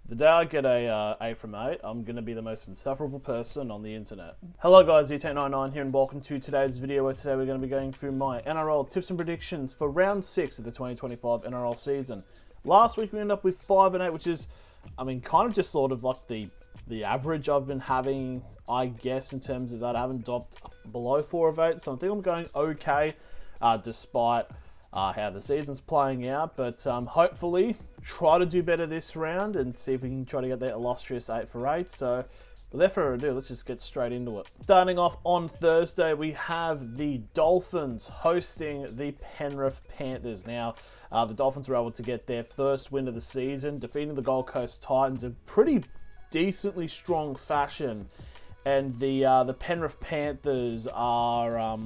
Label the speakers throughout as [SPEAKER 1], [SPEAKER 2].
[SPEAKER 1] The day I get a 8 from 8, I'm going to be the most insufferable person on the internet. Hello guys, E1099 here and welcome to today's video where today we're going to be going through my NRL tips and predictions for round 6 of the 2025 NRL season. Last week we ended up with 5 and 8, which is, kind of just sort of like the average I've been having, I guess, in terms of that. I haven't dropped below 4 of 8, so I think I'm going okay, despite how the season's playing out, but hopefully try to do better this round and see if we can try to get that illustrious 8 for 8. So without further ado, let's just get straight into it. Starting off on Thursday, we have the Dolphins hosting the Penrith Panthers. Now, the Dolphins were able to get their first win of the season, defeating the Gold Coast Titans in pretty decently strong fashion. And the Penrith Panthers are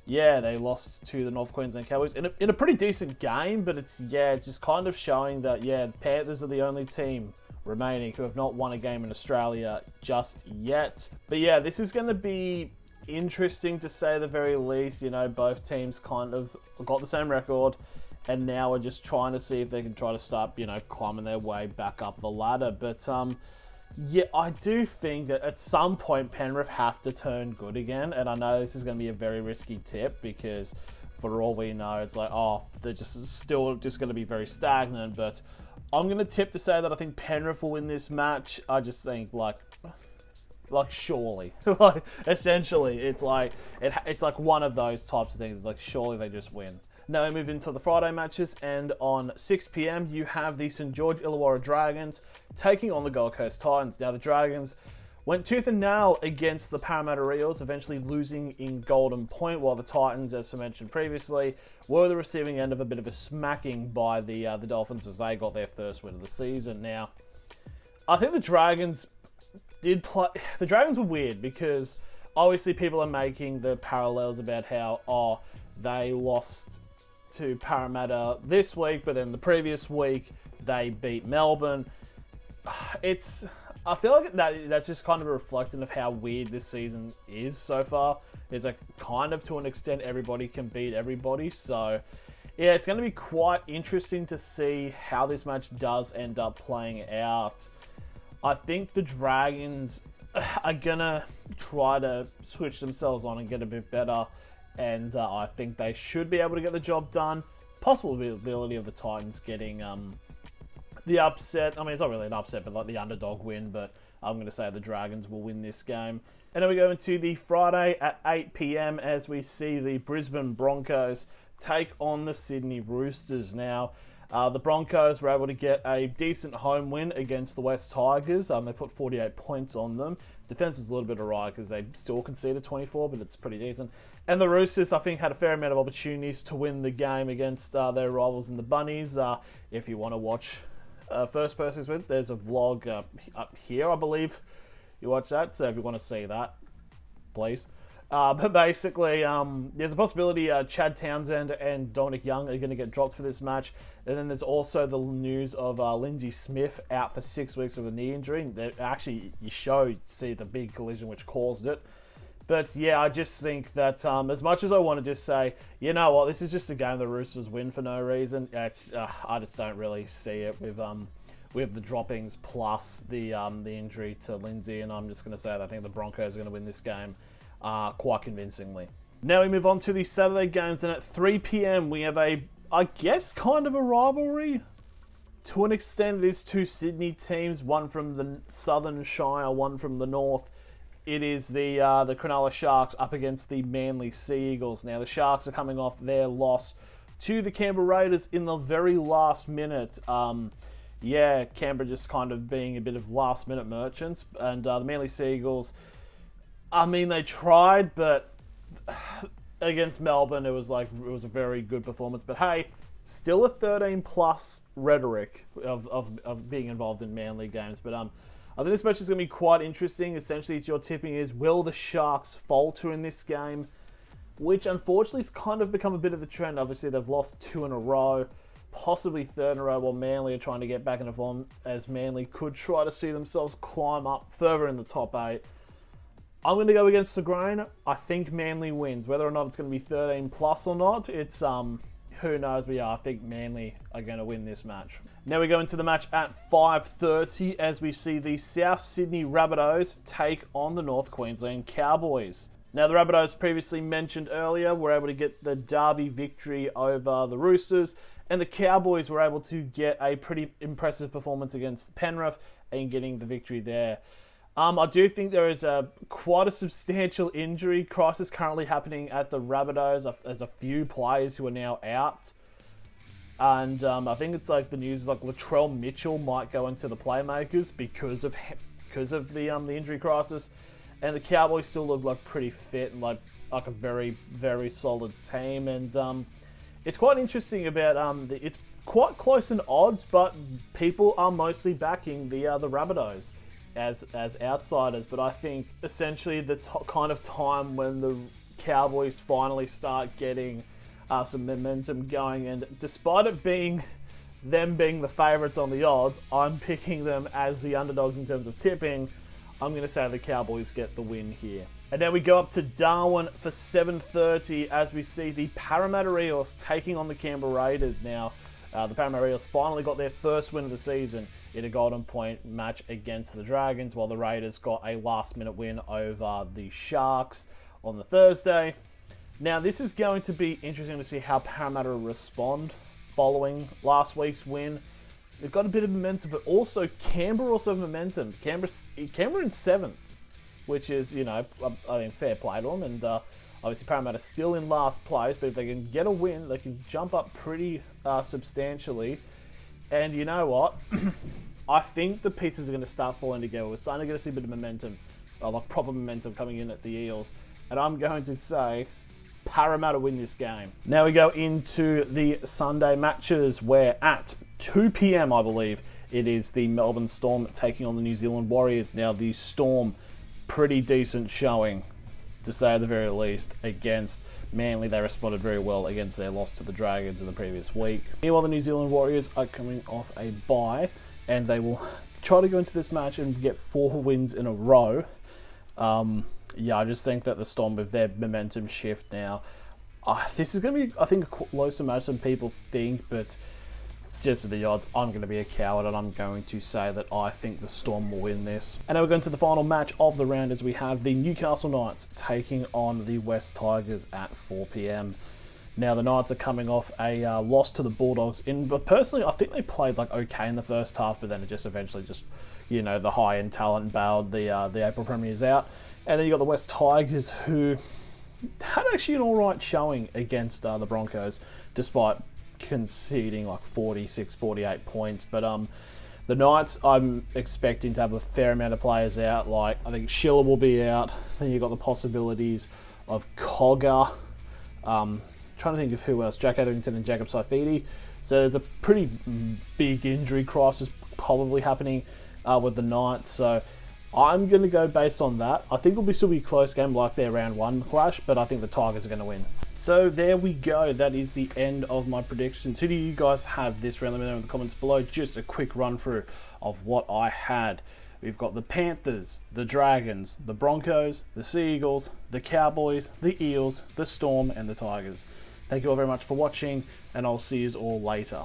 [SPEAKER 1] they lost to the North Queensland Cowboys in a pretty decent game, but it's just kind of showing that, the Panthers are the only team remaining who have not won a game in Australia just yet. But this is going to be interesting to say the very least. Both teams kind of got the same record, and now we're just trying to see if they can try to start, climbing their way back up the ladder. But I do think that at some point Penrith have to turn good again, and I know this is going to be a very risky tip because for all we know, it's like, they're still going to be very stagnant, but I'm going to tip to say that I think Penrith will win this match. I just think like surely, essentially, it's like one of those types of things. It's like surely they just win. Now we move into the Friday matches, and on 6 p.m. you have the St. George Illawarra Dragons taking on the Gold Coast Titans. Now the Dragons went tooth and nail against the Parramatta Eels, eventually losing in Golden Point, while the Titans, as I mentioned previously, were the receiving end of a bit of a smacking by the Dolphins as they got their first win of the season. Now, I think the Dragons did play. The Dragons were weird because obviously people are making the parallels about how they lost to Parramatta this week, but then the previous week they beat Melbourne. I feel like that's just kind of a reflection of how weird this season is so far. It's like kind of to an extent everybody can beat everybody. So it's going to be quite interesting to see how this match does end up playing out. I think the Dragons are going to try to switch themselves on and get a bit better. And I think they should be able to get the job done. Possibility of the Titans getting the upset. It's not really an upset, but like the underdog win. But I'm going to say the Dragons will win this game. And then we go into the Friday at 8 p.m. as we see the Brisbane Broncos take on the Sydney Roosters. Now, the Broncos were able to get a decent home win against the West Tigers. They put 48 points on them. Defense was a little bit awry because they still conceded 24, but it's pretty decent. And the Roosters, I think, had a fair amount of opportunities to win the game against their rivals in the Bunnies. If you want to watch first person's win, there's a vlog up here, I believe. You watch that, so if you want to see that, please. But basically, there's a possibility Chad Townsend and Dominic Young are going to get dropped for this match. And then there's also the news of Lindsay Smith out for 6 weeks with a knee injury. Actually, you see the big collision which caused it. But I just think that as much as I want to just say, you know what, this is just a game the Roosters win for no reason, I just don't really see it with the droppings plus the injury to Lindsay. And I'm just going to say that I think the Broncos are going to win this game quite convincingly. Now we move on to the Saturday games, and at 3 p.m. we have I guess kind of a rivalry. To an extent, it is two Sydney teams, one from the Southern Shire, one from the North. It is the Cronulla Sharks up against the Manly Sea Eagles. Now the Sharks are coming off their loss to the Canberra Raiders in the very last minute. Canberra just kind of being a bit of last minute merchants, and the Manly Sea Eagles, they tried, but against Melbourne, it was a very good performance. But hey, still a 13+ rhetoric of being involved in Manly games. But I think this match is going to be quite interesting. Essentially, it's your tipping is, will the Sharks falter in this game? Which unfortunately has kind of become a bit of the trend. Obviously, they've lost 2 in a row, possibly 3rd in a row, while Manly are trying to get back into form, as Manly could try to see themselves climb up further in the top 8. I'm going to go against the grain. I think Manly wins. Whether or not it's going to be 13+ or not, who knows? But yeah, I think Manly are going to win this match. Now we go into the match at 5:30 as we see the South Sydney Rabbitohs take on the North Queensland Cowboys. Now the Rabbitohs, previously mentioned earlier, were able to get the derby victory over the Roosters, and the Cowboys were able to get a pretty impressive performance against Penrith and getting the victory there. I do think there is quite a substantial injury crisis currently happening at the Rabbitohs. There's a few players who are now out. And I think it's like the news is like Latrell Mitchell might go into the playmakers because of the injury crisis. And the Cowboys still look like pretty fit and like a very, very solid team. And it's quite interesting about it's quite close in odds, but people are mostly backing the Rabbitohs as outsiders. But I think essentially the kind of time when the Cowboys finally start getting some momentum going, and despite it being them being the favourites on the odds, I'm picking them as the underdogs in terms of tipping. I'm going to say the Cowboys get the win here. And now we go up to Darwin for 7:30 as we see the Parramatta Eels taking on the Canberra Raiders. Now, the Parramatta Eels finally got their first win of the season in a Golden Point match against the Dragons, while the Raiders got a last-minute win over the Sharks on the Thursday. Now, this is going to be interesting to see how Parramatta respond following last week's win. They've got a bit of momentum, but also Canberra also have momentum. Canberra in 7th, which is, I mean, fair play to them. And obviously Parramatta still in last place, but if they can get a win, they can jump up pretty substantially. And you know what? I think the pieces are going to start falling together. We're starting to get a bit of momentum, like proper momentum coming in at the Eels. And I'm going to say Parramatta win this game. Now we go into the Sunday matches where at 2 p.m, I believe, it is the Melbourne Storm taking on the New Zealand Warriors. Now the Storm, pretty decent showing, to say the very least, against Manly. They responded very well against their loss to the Dragons in the previous week. Meanwhile, the New Zealand Warriors are coming off a bye, and they will try to go into this match and get 4 wins in a row. Yeah, I just think that the Storm, with their momentum shift now, this is going to be, I think, a closer match than people think, but just for the odds, I'm going to be a coward, and I'm going to say that I think the Storm will win this. And now we're going to the final match of the round as we have the Newcastle Knights taking on the West Tigers at 4 p.m. Now, the Knights are coming off a loss to the Bulldogs, but personally, I think they played like okay in the first half, but then it just eventually just, the high-end talent bailed the April Premiers out. And then you got the West Tigers, who had actually an alright showing against the Broncos, despite conceding like 46, 48 points. But the Knights, I'm expecting to have a fair amount of players out. Like, I think Schiller will be out. Then you've got the possibilities of Cogger. Trying to think of who else. Jack Etherington and Jacob Saifidi. So there's a pretty big injury crisis probably happening with the Knights. So I'm going to go based on that. I think it'll still be a close game like their round 1 clash, but I think the Tigers are going to win. So there we go. That is the end of my predictions. Who do you guys have this round? Let me know in the comments below. Just a quick run through of what I had. We've got the Panthers, the Dragons, the Broncos, the Sea Eagles, the Cowboys, the Eels, the Storm, and the Tigers. Thank you all very much for watching, and I'll see you all later.